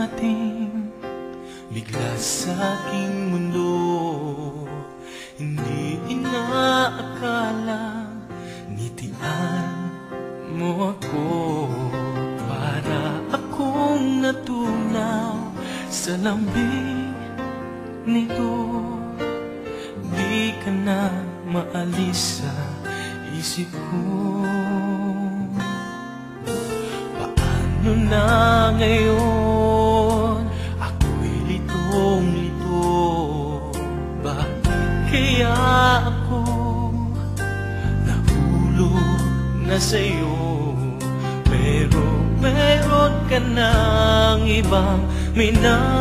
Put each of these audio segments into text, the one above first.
dumating bigla sa aking mundo. Hindi inaakala ngitian mo ako, para akong natunaw sa lambing nito. Di ka na maalis sa isip ko. Paano na ngayon? Ako'y litong-lito. Bakit kaya ako nahulog na sa'yo? Pero meron ka ng ibang minamahal.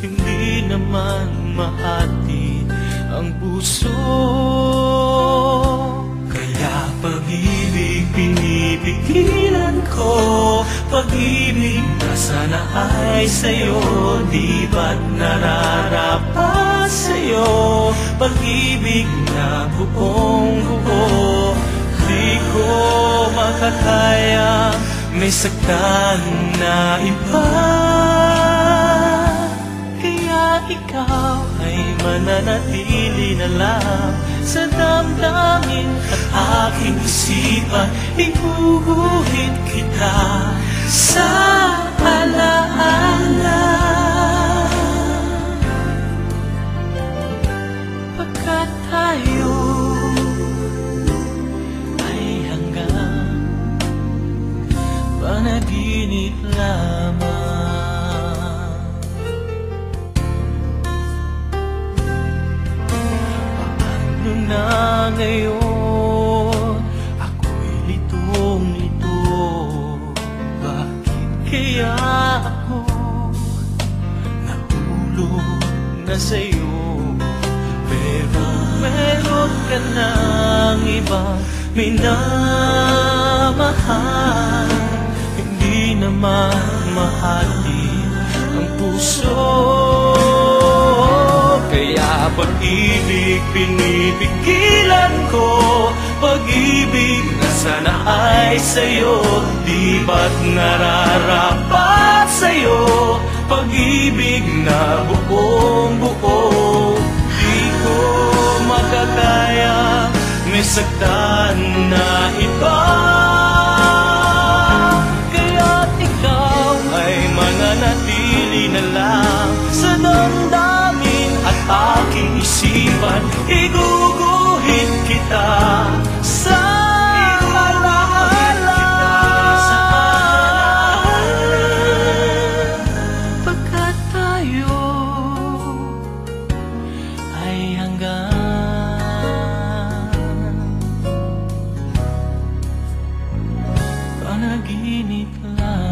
Hindi naman mahatid ang puso. Kaya pag-ibig pinipigilan ko, pag-ibig na sana ay sa'yo. Di ba't nararapat sa'yo? Pag-ibig na buong-buo. Di ko makakaya may saktan na iba. Ikaw ay mananatili na lang sa damdamin at aking isipan. Iguguhit kita sa alaala, pagkat tayo ay hanggang panaginip lamang. Na ngayon ako'y litong-lito. Bakit kaya ako nahulog na sa'yo? Pero meron ka ng ibang minamahal. Hindi naman mahatid ang puso. Kaya pag-ibig pinipigilan ko, pag-ibig na sana ay sa'yo. Di ba't nararapat sa'yo? Pag-ibig na buong-buo. Di ko makakaya may saktan na iba. Kaya ikaw ay mananatili na lang sa damdamin at aking isipan. Iguguhit kita sa alaala, pagkat tayo ay hanggang panaginip lang.